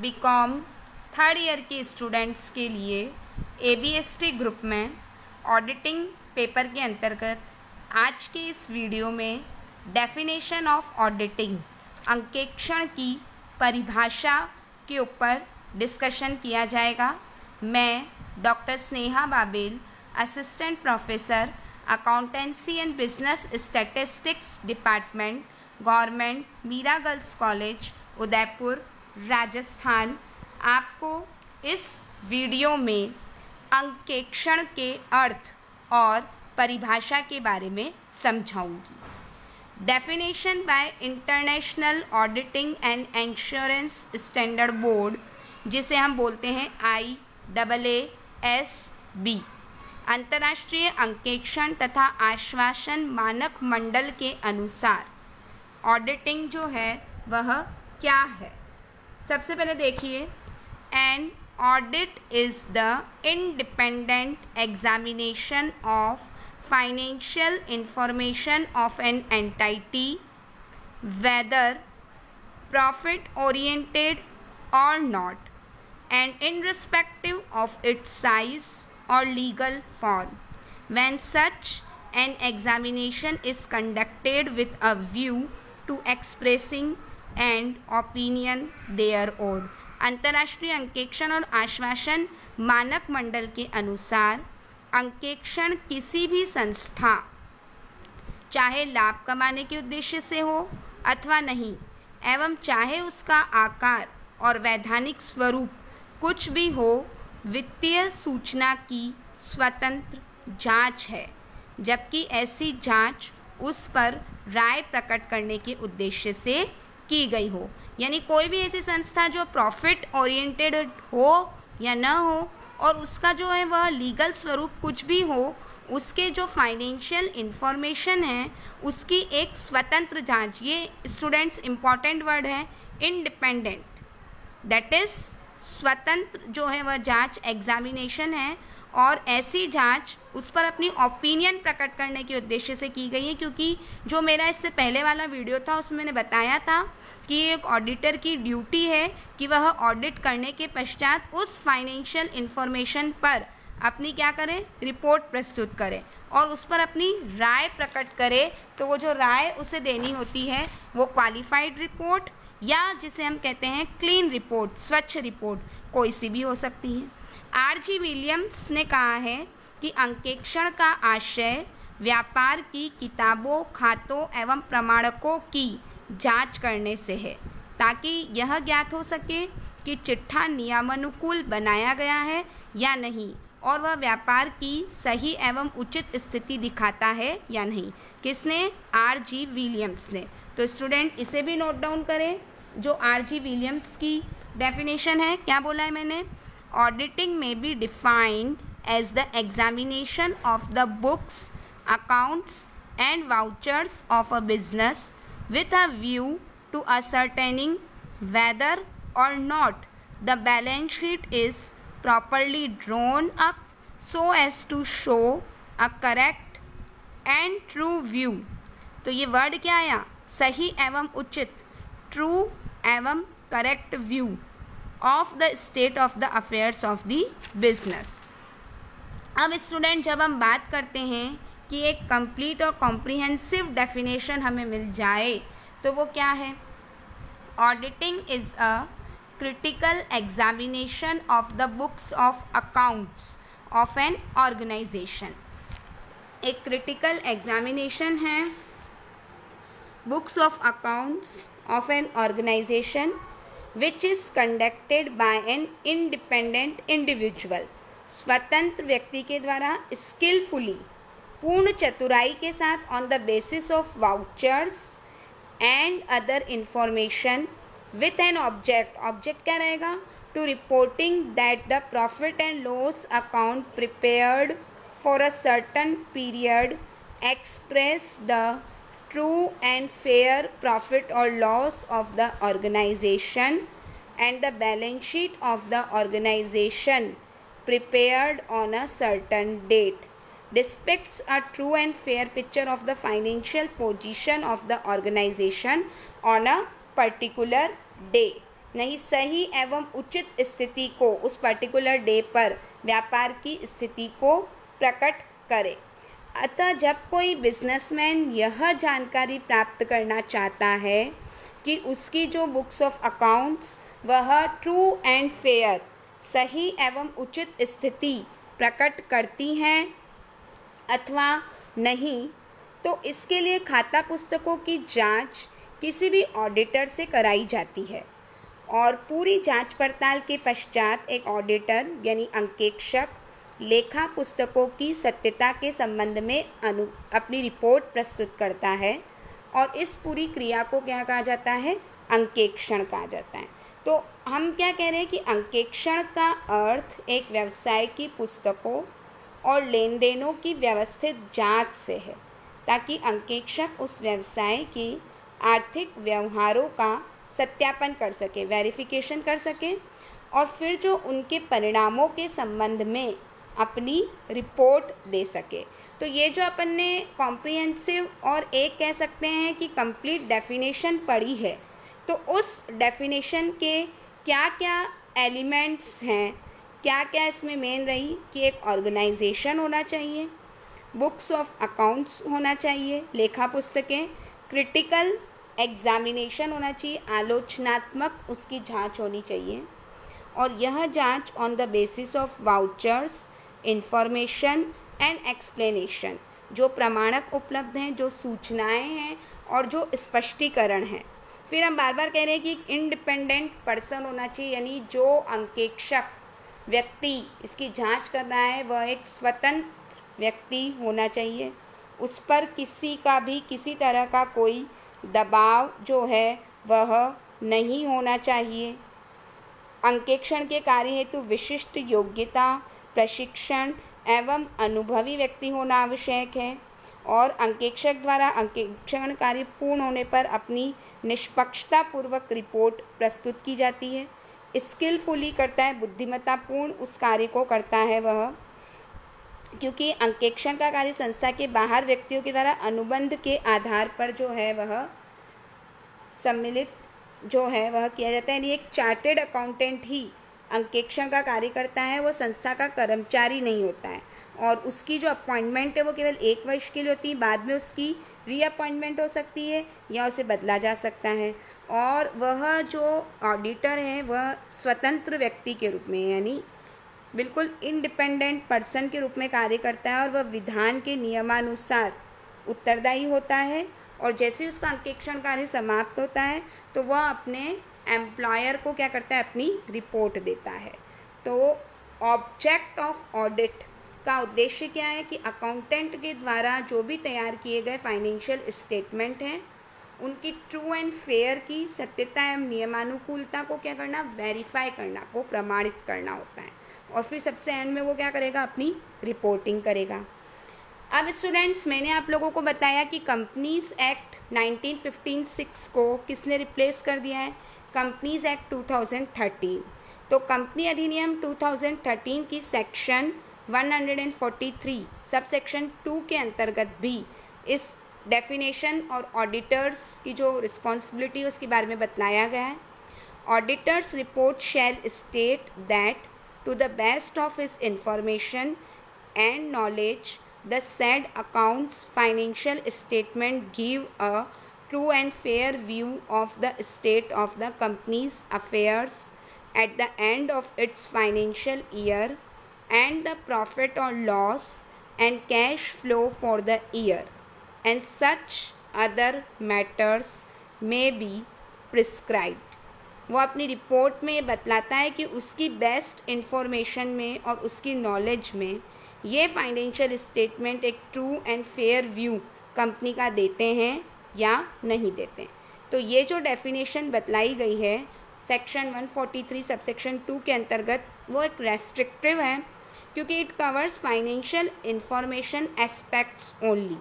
BCom third year के students के लिए ABST ग्रुप में ऑडिटिंग पेपर के अंतर्गत आज के इस वीडियो में डेफिनेशन ऑफ ऑडिटिंग अंकेक्षण की परिभाषा के ऊपर डिस्कशन किया जाएगा। मैं doctor Sneha Babel, assistant professor accountancy and business statistics department, government Meera girls college Udaipur Rajasthan, आपको इस वीडियो में अंकेक्षण के अर्थ और परिभाषा के बारे में समझाऊंगी। Definition by international auditing and insurance standard board, जिसे हम बोलते हैं IAASB, अंतर्राष्ट्रीय अंकेक्षण तथा आश्वासन मानक मंडल के अनुसार ऑडिटिंग जो है वह क्या है। सबसे पहले देखिए, an audit is the independent examination of financial information of an entity whether profit oriented or not and irrespective of its size or legal form when such an examination is conducted with a view to expressing and opinion thereon। अंतर्राष्ट्रीय अंकेक्षण और आश्वासन मानक मंडल के अनुसार अंकेक्षण किसी भी संस्था, चाहे लाभ कमाने के उद्देश्य से हो अथवा नहीं, एवं चाहे उसका आकार और वैधानिक स्वरूप कुछ भी हो, वित्तीय सूचना की स्वतंत्र जांच है, जबकि ऐसी जांच उस पर राय प्रकट करने के उद्देश्य से की गई हो। यानी कोई भी ऐसी संस्था जो प्रॉफिट ओरिएंटेड हो या न हो और उसका जो है वह लीगल स्वरूप कुछ भी हो, उसके जो फाइनेंशियल इंफॉर्मेशन है उसकी एक स्वतंत्र जांच, ये स्टूडेंट्स इम्पॉर्टेंट वर्ड है, इंडिपेंडेंट, दैट इज स्वतंत्र जो है वह जांच एग्जामिनेशन है, और ऐसी जांच उस पर अपनी ओपिनियन प्रकट करने के उद्देश्य से की गई है। क्योंकि जो मेरा इससे पहले वाला वीडियो था उसमें मैंने बताया था कि एक ऑडिटर की ड्यूटी है कि वह ऑडिट करने के पश्चात उस फाइनेंशियल इंफॉर्मेशन पर अपनी क्या करें, रिपोर्ट प्रस्तुत करें और उस पर अपनी राय प्रकट करे। तो वो जो राय उसे देनी होती है वो क्वालिफाइड रिपोर्ट या जिसे हम कहते हैं क्लीन रिपोर्ट, स्वच्छ रिपोर्ट, कोई सी भी हो सकती है। RG विलियम्स ने कहा है कि अंकेक्षण का आशय व्यापार की किताबों, खातों एवं प्रमाणकों की जांच करने से है, ताकि यह ज्ञात हो सके कि चिट्ठा नियमानुकूल बनाया गया है या नहीं और वह व्यापार की सही एवं उचित स्थिति दिखाता है या नहीं। किसने? RG विलियम्स ने। तो स्टूडेंट इसे भी नोट डाउन करें, जो RG विलियम्स की डेफिनेशन है। क्या बोला है मैंने? ऑडिटिंग में be defined as the examination of the books, accounts and vouchers of a business with a view to ascertaining whether or not the balance sheet is properly drawn up so as to show a correct and true view। तो ये word क्या आया? सही एवं उचित, true एवं correct view of the state of the affairs of the business. अब student जब हम बात करते हैं कि एक कंप्लीट और कॉम्प्रिहेंसिव डेफिनेशन हमें मिल जाए तो वो क्या है? Auditing is a critical examination of the books of accounts of an organisation. एक क्रिटिकल एग्जामिनेशन है books of accounts of an organisation which is conducted by an independent individual, स्वतंत्र व्यक्ति के द्वारा स्किलफुली, पूर्ण चतुराई के साथ, on the basis of vouchers and other information with an object. Object क्या रहेगा? To reporting that the profit and loss account prepared for a certain period express the true and fair profit और loss of the organisation and the balance sheet of the organisation prepared on a certain date, depicts a true and fair picture of the financial position of the organization on a particular day। नहीं सही एवं उचित स्थिति को, उस particular day पर व्यापार की स्थिति को प्रकट करे। अतः जब कोई बिजनेसमैन यह जानकारी प्राप्त करना चाहता है कि उसकी जो बुक्स ऑफ अकाउंट्स वह ट्रू एंड फेयर, सही एवं उचित स्थिति प्रकट करती हैं अथवा नहीं, तो इसके लिए खाता पुस्तकों की जांच किसी भी ऑडिटर से कराई जाती है और पूरी जांच पड़ताल के पश्चात एक ऑडिटर यानी अंकेक्षक लेखा पुस्तकों की सत्यता के संबंध में अपनी रिपोर्ट प्रस्तुत करता है और इस पूरी क्रिया को क्या कहा जाता है, अंकेक्षण कहा जाता है। तो हम क्या कह रहे हैं कि अंकेक्षण का अर्थ एक व्यवसाय की पुस्तकों और लेन देनों की व्यवस्थित जांच से है, ताकि अंकेक्षक उस व्यवसाय की आर्थिक व्यवहारों का सत्यापन कर सके, वेरिफिकेशन कर सके और फिर जो उनके परिणामों के संबंध में अपनी रिपोर्ट दे सके। तो ये जो अपन ने कॉम्प्रिहेंसिव और एक कह सकते हैं कि कंप्लीट डेफिनेशन पढ़ी है, तो उस डेफिनेशन के क्या क्या एलिमेंट्स हैं, क्या क्या इसमें मेन रही कि एक ऑर्गेनाइजेशन होना चाहिए, बुक्स ऑफ अकाउंट्स होना चाहिए, लेखा पुस्तकें, क्रिटिकल एग्जामिनेशन होना चाहिए, आलोचनात्मक उसकी जांच होनी चाहिए और यह जांच on the basis of vouchers, information and explanation, जो प्रमाणक उपलब्ध हैं, जो सूचनाएं हैं और जो स्पष्टीकरण हैं। फिर हम बार बार कह रहे हैं कि एक इंडिपेंडेंट पर्सन होना चाहिए, यानी जो अंकेक्षक व्यक्ति इसकी जांच कर रहा है वह एक स्वतंत्र व्यक्ति होना चाहिए, उस पर किसी का भी किसी तरह का कोई दबाव जो है वह नहीं होना चाहिए। अंकेक्षण के कार्य हेतु विशिष्ट योग्यता, प्रशिक्षण एवं अनुभवी व्यक्ति होना आवश्यक है और अंकेक्षक द्वारा अंकेक्षण कार्य पूर्ण होने पर अपनी निष्पक्षता पूर्वक रिपोर्ट प्रस्तुत की जाती है। स्किलफुली करता है, बुद्धिमत्तापूर्ण उस कार्य को करता है वह, क्योंकि अंकेक्षण का कार्य संस्था के बाहर व्यक्तियों के द्वारा अनुबंध के आधार पर जो है वह सम्मिलित जो है वह किया जाता है। यानी एक चार्टेड अकाउंटेंट ही अंकेक्षण का कार्य करता है, वो संस्था का कर्मचारी नहीं होता है और उसकी जो अपॉइंटमेंट है वो केवल 1 वर्ष के लिए होती है, बाद में उसकी रीअपॉइंटमेंट हो सकती है या उसे बदला जा सकता है। और वह जो ऑडिटर है वह स्वतंत्र व्यक्ति के रूप में, यानी बिल्कुल इंडिपेंडेंट पर्सन के रूप में कार्य करता है और वह विधान के नियमानुसार उत्तरदायी होता है और जैसे उसका अंकेक्षण कार्य समाप्त होता है तो वह अपने एम्प्लॉयर को क्या करता है, अपनी रिपोर्ट देता है। तो ऑब्जेक्ट ऑफ ऑडिट का उद्देश्य क्या है कि अकाउंटेंट के द्वारा जो भी तैयार किए गए फाइनेंशियल स्टेटमेंट हैं उनकी ट्रू एंड फेयर की सत्यता एवं नियमानुकूलता को क्या करना, वेरीफाई करना, को प्रमाणित करना होता है और फिर सबसे एंड में वो क्या करेगा, अपनी रिपोर्टिंग करेगा। अब स्टूडेंट्स, मैंने आप लोगों को बताया कि कंपनीज एक्ट 1956 को किसने रिप्लेस कर दिया है, कंपनीज एक्ट 2013। तो कंपनी अधिनियम 2013 की सेक्शन 143 सब सेक्शन 2 के अंतर्गत भी इस डेफिनेशन और ऑडिटर्स की जो रिस्पॉन्सिबिलिटी है उसके बारे में बतलाया गया है। Auditors report shell state that to the best of his information and knowledge, the said accounts financial statement give a true and fair view of the state of the company's affairs at the end of its financial year and the profit or loss and cash flow for the year and such other matters may be prescribed। वो अपनी report में बतलाता है कि उसकी best information में और उसकी knowledge में ये फाइनेंशियल स्टेटमेंट एक true and fair view company का देते हैं या नहीं देते। तो ये जो डेफिनेशन बतलाई गई है सेक्शन 143 सबसेक्शन 2 के अंतर्गत, वो एक रेस्ट्रिक्टिव है क्योंकि it covers financial information aspects only.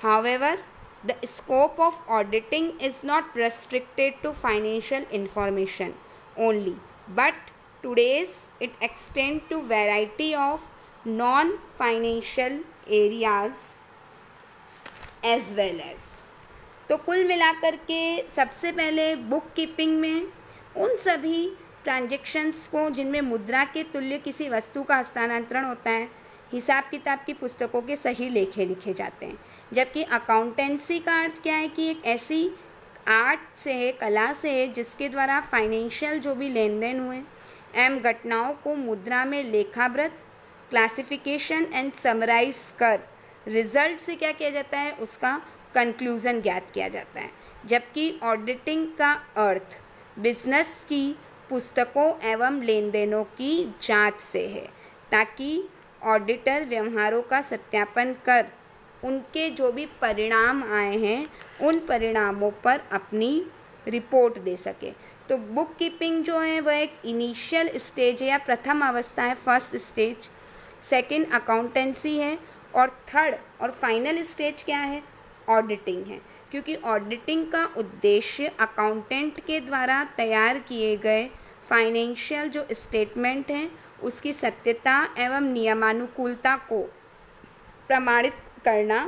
However, the scope of auditing is not restricted to financial information only, but today's it extends to variety of non-financial areas as well as। तो कुल मिलाकर के सबसे पहले book keeping में उन सभी transactions को जिनमें मुद्रा के तुल्य किसी वस्तु का हस्तांतरण होता है, हिसाब किताब की पुस्तकों के सही लेखे लिखे जाते हैं। जबकि अकाउंटेंसी का अर्थ क्या है कि एक ऐसी आर्ट से है, कला से है, जिसके द्वारा फाइनेंशियल जो भी लेन देन हुए एवं घटनाओं को मुद्रा में लेखावृत, क्लासिफिकेशन एंड समराइज कर रिजल्ट से क्या किया जाता है, उसका कंक्लूजन ज्ञात किया जाता है। जबकि ऑडिटिंग का अर्थ बिजनेस की पुस्तकों एवं लेन देनों की जांच से है, ताकि ऑडिटर व्यवहारों का सत्यापन कर उनके जो भी परिणाम आए हैं उन परिणामों पर अपनी रिपोर्ट दे सके। तो बुक कीपिंग जो है वह एक इनिशियल स्टेज है या प्रथम अवस्था है, फर्स्ट स्टेज। सेकंड अकाउंटेंसी है और थर्ड और फाइनल स्टेज क्या है, ऑडिटिंग है। क्योंकि ऑडिटिंग का उद्देश्य अकाउंटेंट के द्वारा तैयार किए गए फाइनेंशियल जो स्टेटमेंट हैं उसकी सत्यता एवं नियमानुकूलता को प्रमाणित करना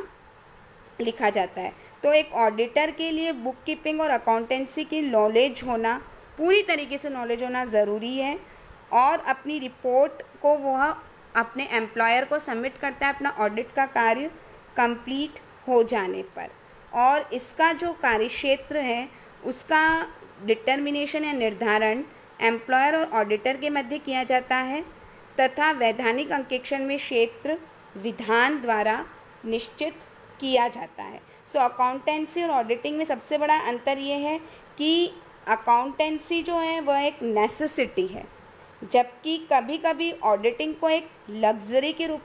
लिखा जाता है। तो एक ऑडिटर के लिए बुक कीपिंग और अकाउंटेंसी की नॉलेज होना, पूरी तरीके से नॉलेज होना ज़रूरी है। और अपनी रिपोर्ट को वह अपने एम्प्लॉयर को सबमिट करता है अपना ऑडिट का कार्य कंप्लीट हो जाने पर। और इसका जो कार्यक्षेत्र है उसका डिटर्मिनेशन या निर्धारण एम्प्लॉयर और ऑडिटर के मध्य किया जाता है तथा वैधानिक अंकेक्षण में क्षेत्र विधान द्वारा निश्चित किया जाता है। सो अकाउंटेंसी और ऑडिटिंग में सबसे बड़ा अंतर ये है कि अकाउंटेंसी जो है वह एक नेसेसिटी है, जबकि कभी कभी ऑडिटिंग को एक लग्जरी के रूप